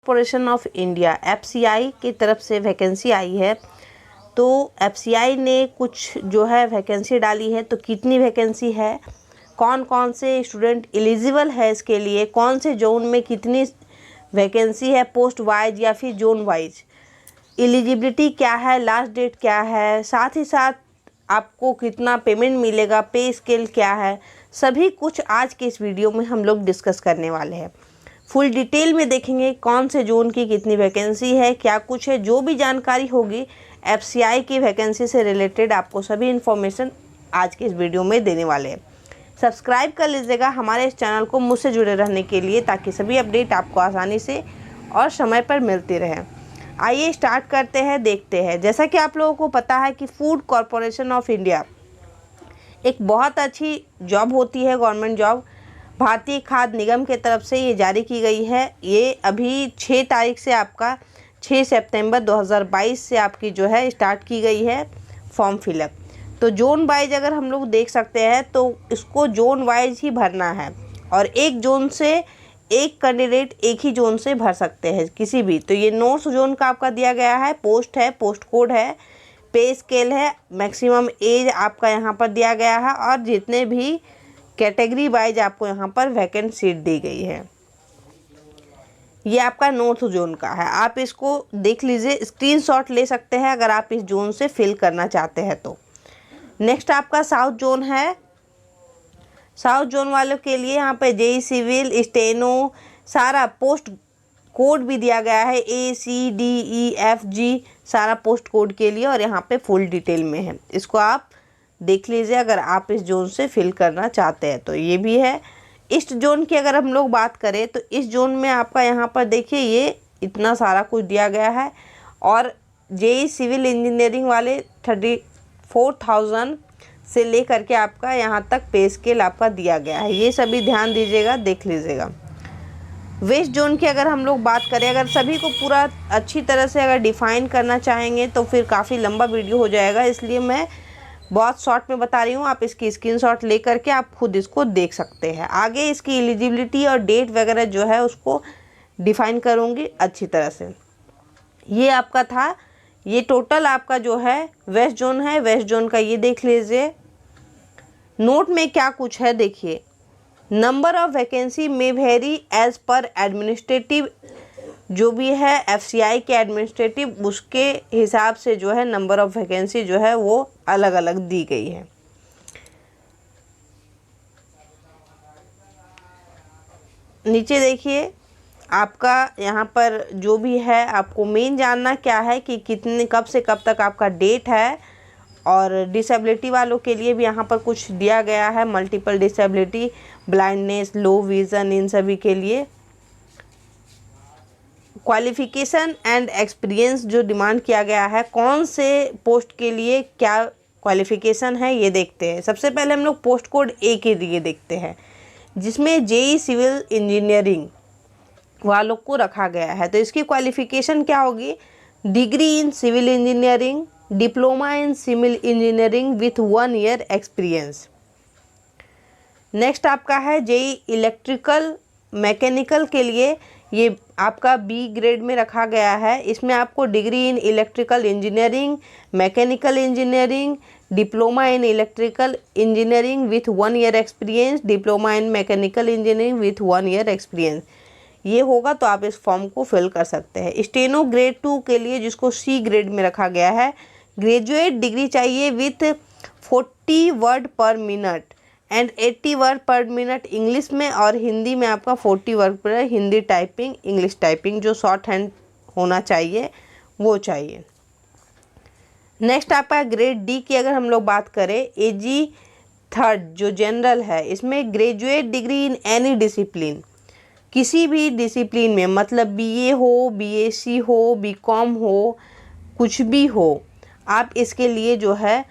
Corporation of India FCI की तरफ से वैकेंसी आई है। तो FCI ने कुछ जो है वैकेंसी डाली है। तो कितनी वैकेंसी है, कौन कौन से स्टूडेंट एलिजिबल है इसके लिए, कौन से जोन में कितनी वैकेंसी है, पोस्ट वाइज या फिर जोन वाइज, एलिजिबिलिटी क्या है, लास्ट डेट क्या है, साथ ही साथ आपको कितना पेमेंट मिलेगा, पे स्केल क्या है, सभी कुछ आज के इस वीडियो में हम लोग डिस्कस करने वाले हैं। फुल डिटेल में देखेंगे कौन से जोन की कितनी वैकेंसी है, क्या कुछ है, जो भी जानकारी होगी FCI की वैकेंसी से रिलेटेड आपको सभी इन्फॉर्मेशन आज के इस वीडियो में देने वाले हैं। सब्सक्राइब कर लीजिएगा हमारे इस चैनल को मुझसे जुड़े रहने के लिए, ताकि सभी अपडेट आपको आसानी से और समय पर मिलती रहे। आइए स्टार्ट करते हैं, देखते हैं। जैसा कि आप लोगों को पता है कि फूड कॉरपोरेशन ऑफ इंडिया एक बहुत अच्छी जॉब होती है, गवर्नमेंट जॉब। भारतीय खाद्य निगम के तरफ से ये जारी की गई है। ये अभी 6 तारीख से आपका 6 सितंबर 2022 से आपकी जो है स्टार्ट की गई है फॉर्म फिलअप। तो जोन वाइज अगर हम लोग देख सकते हैं तो इसको जोन वाइज ही भरना है, और एक जोन से एक कैंडिडेट एक ही जोन से भर सकते हैं किसी भी। तो ये नॉर्थ जोन का आपका दिया गया है, पोस्ट है, पोस्ट कोड है, पे स्केल है, मैक्सिमम एज आपका यहाँ पर दिया गया है, और जितने भी कैटेगरी वाइज आपको यहाँ पर वैकेंट सीट दी गई है। ये आपका नॉर्थ जोन का है। आप इसको देख लीजिए, स्क्रीनशॉट ले सकते हैं अगर आप इस जोन से फिल करना चाहते हैं तो। नेक्स्ट आपका साउथ जोन है। साउथ जोन वालों के लिए यहाँ पे JEE सिविल, स्टेनो, सारा पोस्ट कोड भी दिया गया है, ACDEFG सारा पोस्ट कोड के लिए, और यहाँ पे फुल डिटेल में है। इसको आप देख लीजिए अगर आप इस जोन से फिल करना चाहते हैं तो। ये भी है। ईस्ट जोन की अगर हम लोग बात करें तो इस जोन में आपका यहाँ पर देखिए ये इतना सारा कुछ दिया गया है, और JEE सिविल इंजीनियरिंग वाले 34,000 से लेकर के आपका यहाँ तक पे स्केल आपका दिया गया है। ये सभी ध्यान दीजिएगा, देख लीजिएगा। वेस्ट जोन की अगर हम लोग बात करें, अगर सभी को पूरा अच्छी तरह से अगर डिफ़ाइन करना चाहेंगे तो फिर काफ़ी लंबा वीडियो हो जाएगा, इसलिए मैं बहुत शॉर्ट में बता रही हूँ। आप इसकी स्क्रीनशॉट ले करके आप खुद इसको देख सकते हैं। आगे इसकी एलिजिबिलिटी और डेट वगैरह जो है उसको डिफ़ाइन करूँगी अच्छी तरह से। ये आपका था। ये टोटल आपका जो है वेस्ट जोन है। वेस्ट जोन का ये देख लीजिए, नोट में क्या कुछ है देखिए। नंबर ऑफ वैकेंसी में वेरी एज पर एडमिनिस्ट्रेटिव, जो भी है FCI के एडमिनिस्ट्रेटिव, उसके हिसाब से जो है नंबर ऑफ वैकेंसी जो है वो अलग अलग दी गई है। नीचे देखिए आपका यहाँ पर जो भी है, आपको मेन जानना क्या है कि कितने कब से कब तक आपका डेट है, और डिसेबिलिटी वालों के लिए भी यहाँ पर कुछ दिया गया है, मल्टीपल डिसेबिलिटी, ब्लाइंडनेस, लो विज़न, इन सभी के लिए। क्वालिफ़िकेशन एंड एक्सपीरियंस जो डिमांड किया गया है, कौन से पोस्ट के लिए क्या क्वालिफ़िकेशन है ये देखते हैं। सबसे पहले हम लोग पोस्ट कोड A के लिए देखते हैं, जिसमें JEE सिविल इंजीनियरिंग वालों को रखा गया है। तो इसकी क्वालिफ़िकेशन क्या होगी? Degree in civil engineering, diploma in civil engineering with 1 year experience. Next आपका है JEE इलेक्ट्रिकल मैकेनिकल के लिए, ये आपका B ग्रेड में रखा गया है। इसमें आपको degree in electrical engineering, mechanical engineering, diploma in electrical engineering with 1 year experience, diploma in mechanical engineering with 1 year experience, ये होगा तो आप इस फॉर्म को फिल कर सकते हैं। स्टेनो ग्रेड 2 के लिए, जिसको C ग्रेड में रखा गया है, ग्रेजुएट डिग्री चाहिए विथ 40 वर्ड पर मिनट एंड 80 वर्ड पर मिनट इंग्लिश में, और हिंदी में आपका 40 वर्ड पर हिंदी टाइपिंग, इंग्लिश टाइपिंग जो शॉर्ट हैंड होना चाहिए वो चाहिए। नेक्स्ट आपका ग्रेड D की अगर हम लोग बात करें, AG 3rd जो जनरल है, इसमें graduate degree in any discipline, किसी भी डिसिप्लिन में, मतलब BA हो, BSc हो, BCom हो, कुछ भी हो, आप इसके लिए जो है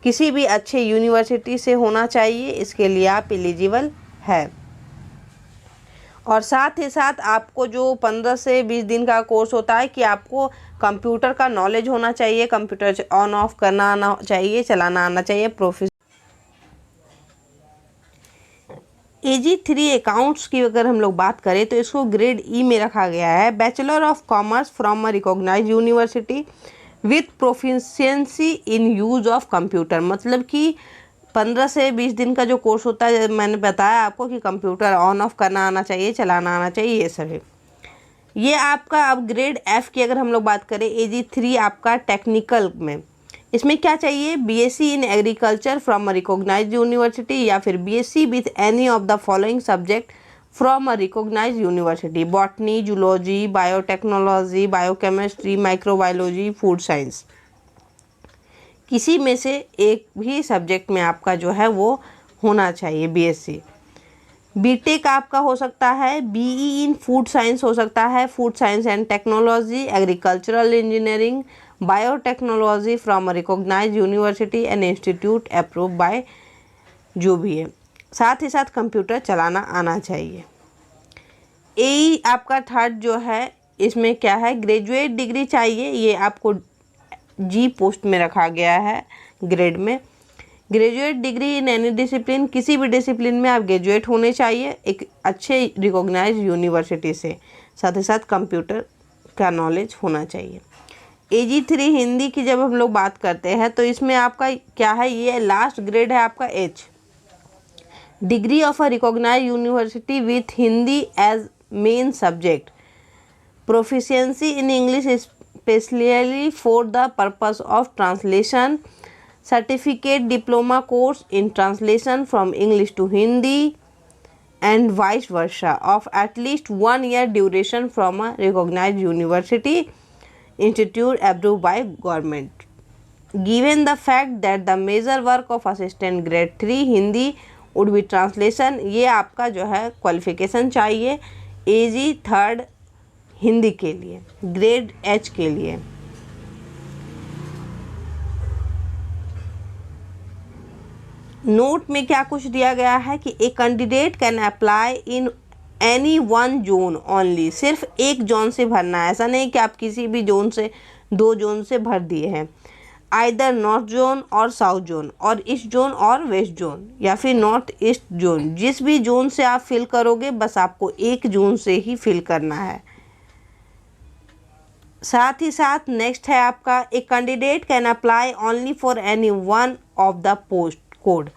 किसी भी अच्छे यूनिवर्सिटी से होना चाहिए, इसके लिए आप एलिजिबल है। और साथ ही साथ आपको जो 15 से 20 दिन का कोर्स होता है कि आपको कंप्यूटर का नॉलेज होना चाहिए, कंप्यूटर ऑन ऑफ करना आना चाहिए, चलाना आना चाहिए, AG3 अकाउंट्स की अगर हम लोग बात करें तो इसको ग्रेड ई में रखा गया है। Bachelor of commerce from a recognised university with proficiency in use of computer, मतलब कि 15 से 20 दिन का जो कोर्स होता है, मैंने बताया आपको कि कंप्यूटर ऑन ऑफ करना आना चाहिए, चलाना आना चाहिए, ये सभी। ये आपका अब ग्रेड एफ की अगर हम लोग बात करें, AG3 आपका टेक्निकल में, इसमें क्या चाहिए, BSc in agriculture from a recognised university या फिर BSc with any of the following subject from a recognised university, botany, zoology, biotechnology, biochemistry, microbiology, food science. किसी में से एक भी सब्जेक्ट में आपका जो है वो होना चाहिए BSc। बीटेक आपका हो सकता है, BE इन फूड साइंस हो सकता है, food science and technology, agricultural engineering, biotechnology from a recognised university and institute approve by, जो भी है। साथ ही साथ कंप्यूटर चलाना आना चाहिए। ए आपका थर्ड जो है, इसमें क्या है, ग्रेजुएट डिग्री चाहिए, ये आपको G पोस्ट में रखा गया है ग्रेड में। Graduate degree in any discipline, किसी भी डिसिप्लिन में आप ग्रेजुएट होने चाहिए एक अच्छे रिकॉग्नाइज्ड यूनिवर्सिटी से, साथ ही साथ कंप्यूटर का नॉलेज होना चाहिए। AG3 हिंदी की जब हम लोग बात करते हैं तो इसमें आपका क्या है, ये लास्ट ग्रेड है आपका H। Degree of a recognised university with Hindi as main subject, proficiency in English specially for the purpose of translation, certificate diploma course in translation from English to Hindi and vice versa of at least 1 year duration from a recognized university institute approved by government. Given the fact that the major work of assistant grade 3 Hindi would be translation, ये आपका जो है qualification चाहिए AG third Hindi के लिए, grade H के लिए। Note में क्या कुछ दिया गया है कि a candidate can apply in any one zone only, सिर्फ एक जोन से भरना है, ऐसा नहीं कि आप किसी भी जोन से 2 जोन से भर दिए हैं। आइदर नॉर्थ जोन और साउथ जोन, और ईस्ट जोन और वेस्ट जोन, या फिर नॉर्थ ईस्ट जोन, जिस भी जोन से आप फिल करोगे बस आपको एक जोन से ही फिल करना है। साथ ही साथ नेक्स्ट है आपका, a candidate can apply only for any one of the post code,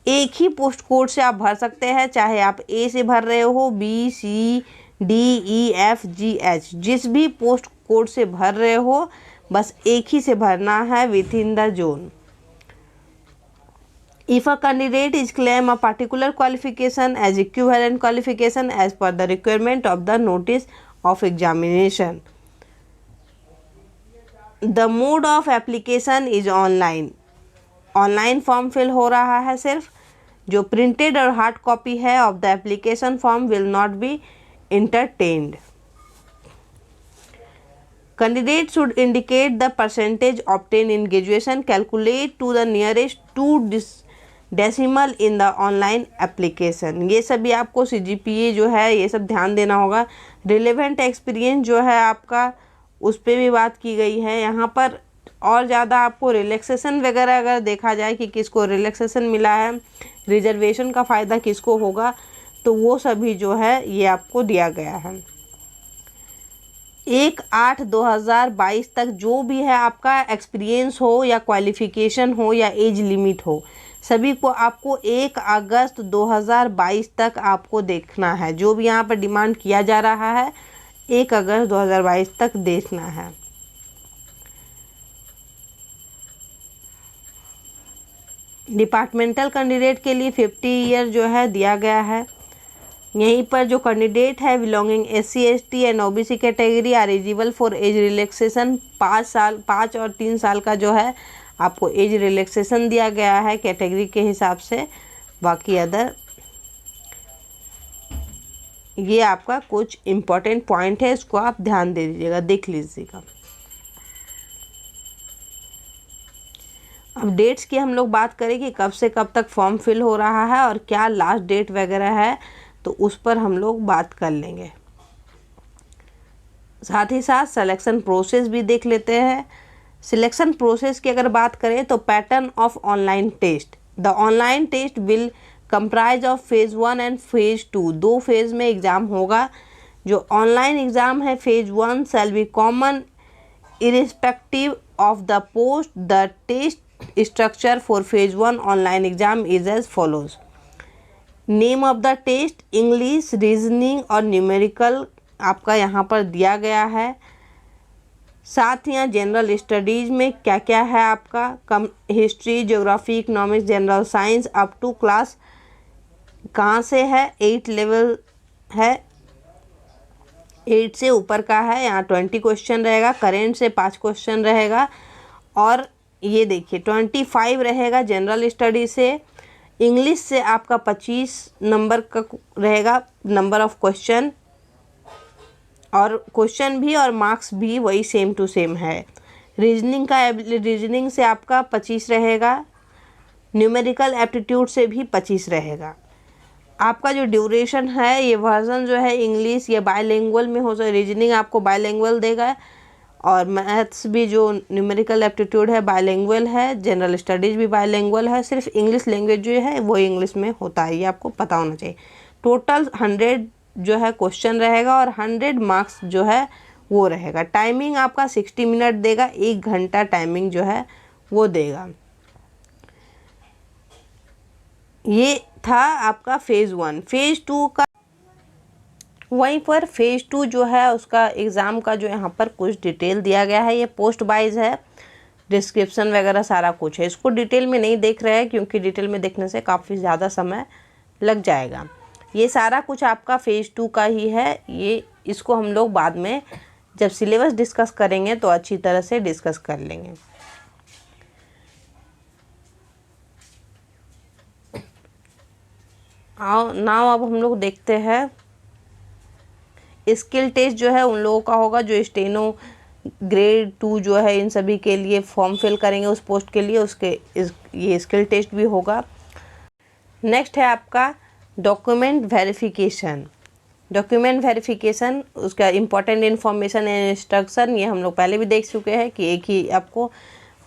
एक ही पोस्ट कोड से आप भर सकते हैं, चाहे आप A से भर रहे हो, B, C, D, E, F, G, H, जिस भी पोस्ट कोड से भर रहे हो बस एक ही से भरना है within the zone. If a candidate is claim a particular qualification as equivalent qualification as per the requirement of the notice of examination, the mode of application is online, online form fill हो रहा है सिर्फ, जो printed और hard copy है of the application form will not be entertained. Candidate should indicate the percentage obtained in graduation, calculate to the nearest 2 decimal in the online application. ये सभी आपको CGPA जो है ये सब ध्यान देना होगा। रिलेवेंट एक्सपीरियंस जो है आपका, उस पर भी बात की गई है यहाँ पर। और ज़्यादा आपको रिलैक्सेशन वगैरह अगर देखा जाए कि किसको रिलैक्सेशन मिला है, रिजर्वेशन का फ़ायदा किसको होगा, तो वो सभी जो है ये आपको दिया गया है। 1/8/2022 तक जो भी है आपका एक्सपीरियंस हो या क्वालिफ़िकेशन हो या एज लिमिट हो, सभी को आपको 1 अगस्त 2022 तक आपको देखना है। जो भी यहाँ पर डिमांड किया जा रहा है 1 अगस्त 2022 तक देखना है। डिपार्टमेंटल कैंडिडेट के लिए 50 ईयर जो है दिया गया है। यहीं पर जो कैंडिडेट है belonging SC ST and OBC category are eligible for age relaxation, 5 और 3 साल का जो है आपको एज रिलैक्सेशन दिया गया है कैटेगरी के हिसाब से। बाकी अदर ये आपका कुछ इम्पोर्टेंट पॉइंट है, इसको आप ध्यान दे दीजिएगा, देख लीजिएगा। अब डेट्स की हम लोग बात करें कि कब से कब तक फॉर्म फिल हो रहा है और क्या लास्ट डेट वगैरह है, तो उस पर हम लोग बात कर लेंगे। साथ ही साथ सिलेक्शन प्रोसेस भी देख लेते हैं। सिलेक्शन प्रोसेस की अगर बात करें तो pattern of online test, the online test will comprise of phase 1 and phase 2, 2 phase में एग्ज़ाम होगा। जो ऑनलाइन एग्ज़ाम है phase 1 shall be common irrespective of the post. The test structure for phase 1 online exam is as follows. Name of the test, English, reasoning और numerical आपका यहाँ पर दिया गया है। साथ ही यहाँ जनरल स्टडीज़ में क्या क्या है आपका, कम history, geography, economics, general science up to class कहाँ से है, 8 लेवल है, 8 से ऊपर का है। यहाँ 20 क्वेश्चन रहेगा, करेंट से 5 क्वेश्चन रहेगा और ये देखिए 25 रहेगा जनरल स्टडी से। इंग्लिश से आपका 25 नंबर का रहेगा नंबर ऑफ क्वेश्चन, और क्वेश्चन भी और मार्क्स भी वही सेम टू सेम है। रीजनिंग से आपका 25 रहेगा, न्यूमेरिकल एप्टीट्यूड से भी 25 रहेगा। आपका जो ड्यूरेशन है, ये वर्जन जो है इंग्लिश ये बायलिंगुअल में हो सकता है, रीजनिंग आपको बायलिंगुअल देगा और मैथ्स भी जो न्यूमेरिकल एप्टीट्यूड है बायलिंगुअल है, जनरल स्टडीज़ भी बायलिंगुअल है। सिर्फ इंग्लिश लैंग्वेज जो है वो इंग्लिश में होता है, ये आपको पता होना चाहिए। टोटल 100 जो है क्वेश्चन रहेगा और 100 मार्क्स जो है वो रहेगा। टाइमिंग आपका 60 मिनट देगा, 1 घंटा टाइमिंग जो है वो देगा। ये था आपका फेज़ 1। फेज़ 2 का वहीं पर फेज़ 2 जो है उसका एग्ज़ाम का जो यहाँ पर कुछ डिटेल दिया गया है, ये पोस्ट वाइज है, डिस्क्रिप्शन वगैरह सारा कुछ है। इसको डिटेल में नहीं देख रहे हैं क्योंकि डिटेल में देखने से काफ़ी ज़्यादा समय लग जाएगा। ये सारा कुछ आपका फेज़ 2 का ही है। ये इसको हम लोग बाद में जब सिलेबस डिस्कस करेंगे तो अच्छी तरह से डिस्कस कर लेंगे। नाउ अब हम लोग देखते हैं स्किल टेस्ट जो है उन लोगों का होगा जो स्टेनो ग्रेड 2 जो है इन सभी के लिए फॉर्म फिल करेंगे उस पोस्ट के लिए, ये स्किल टेस्ट भी होगा। नेक्स्ट है आपका डॉक्यूमेंट वेरिफिकेशन। डॉक्यूमेंट वेरिफिकेशन उसका इम्पोर्टेंट इन्फॉर्मेशन एंड इंस्ट्रक्शन, ये हम लोग पहले भी देख चुके हैं कि एक ही आपको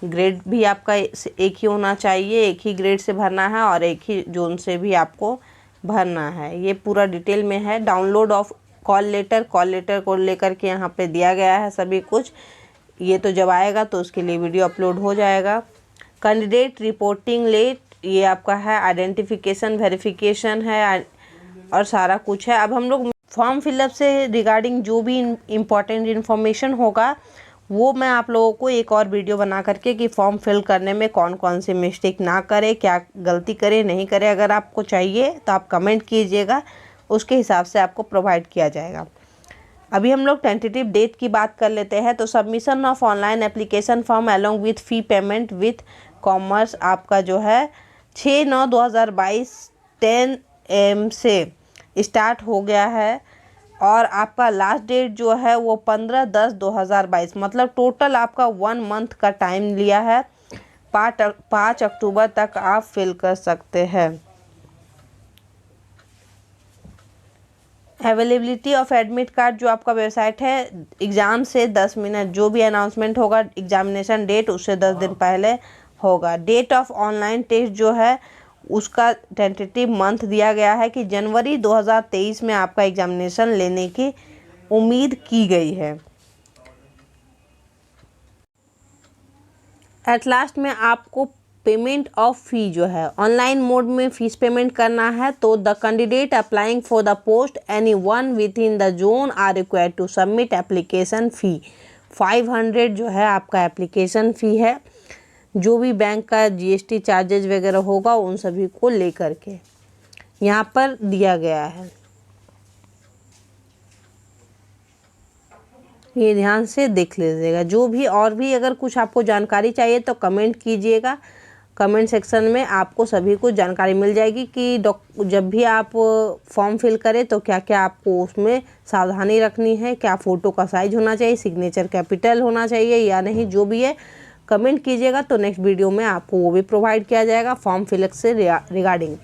ग्रेड भी आपका एक ही होना चाहिए, एक ही ग्रेड से भरना है और एक ही जोन से भी आपको भरना है। ये पूरा डिटेल में है। डाउनलोड ऑफ कॉल लेटर को लेकर के यहाँ पे दिया गया है सभी कुछ। ये तो जब आएगा तो उसके लिए वीडियो अपलोड हो जाएगा। कैंडिडेट रिपोर्टिंग लेट, ये आपका है आइडेंटिफिकेशन वेरिफिकेशन है और सारा कुछ है। अब हम लोग फॉर्म फिलअप से रिगार्डिंग जो भी इम्पोर्टेंट इन्फॉर्मेशन होगा वो मैं आप लोगों को एक और वीडियो बना करके कि फॉर्म फिल करने में कौन कौन से मिस्टेक ना करे, क्या गलती करे नहीं करे, अगर आपको चाहिए तो आप कमेंट कीजिएगा, उसके हिसाब से आपको प्रोवाइड किया जाएगा। अभी हम लोग टेंटेटिव डेट की बात कर लेते हैं। तो submission of online application form along with fee payment with commas आपका जो है 6/9/2022 10 AM से स्टार्ट हो गया है और आपका लास्ट डेट जो है वो 15/10/2022, मतलब टोटल आपका 1 मंथ का टाइम लिया है। 5 अक्टूबर तक आप फिल कर सकते हैं। अवेलेबिलिटी ऑफ एडमिट कार्ड जो आपका वेबसाइट है, एग्ज़ाम से 10 मिनट जो भी अनाउंसमेंट होगा एग्जामिनेशन डेट उससे 10 दिन पहले होगा। डेट ऑफ ऑनलाइन टेस्ट जो है उसका टेंटेटिव मंथ दिया गया है कि जनवरी 2023 में आपका एग्जामिनेशन लेने की उम्मीद की गई है। एट लास्ट में आपको पेमेंट ऑफ फ़ी जो है ऑनलाइन मोड में फ़ीस पेमेंट करना है। तो the candidate applying for the post any one within the zone are required to submit application fee 500 जो है आपका एप्लीकेशन फ़ी है। जो भी बैंक का GST चार्जेज वगैरह होगा उन सभी को लेकर के यहाँ पर दिया गया है। ये ध्यान से देख लीजिएगा। जो भी और भी अगर कुछ आपको जानकारी चाहिए तो कमेंट कीजिएगा, कमेंट सेक्शन में आपको सभी कुछ जानकारी मिल जाएगी कि जब भी आप फॉर्म फिल करें तो क्या क्या आपको उसमें सावधानी रखनी है, क्या फ़ोटो का साइज़ होना चाहिए, सिग्नेचर कैपिटल होना चाहिए या नहीं, जो भी है कमेंट कीजिएगा। तो नेक्स्ट वीडियो में आपको वो भी प्रोवाइड किया जाएगा फॉर्म फिलअप से रिगार्डिंग।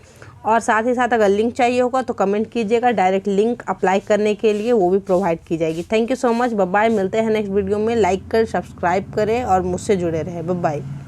और साथ ही साथ अगर लिंक चाहिए होगा तो कमेंट कीजिएगा, डायरेक्ट लिंक अप्लाई करने के लिए वो भी प्रोवाइड की जाएगी। Thank you so much, bye bye. मिलते हैं नेक्स्ट वीडियो में। लाइक कर सब्सक्राइब करें और मुझसे जुड़े रहें। Bye bye.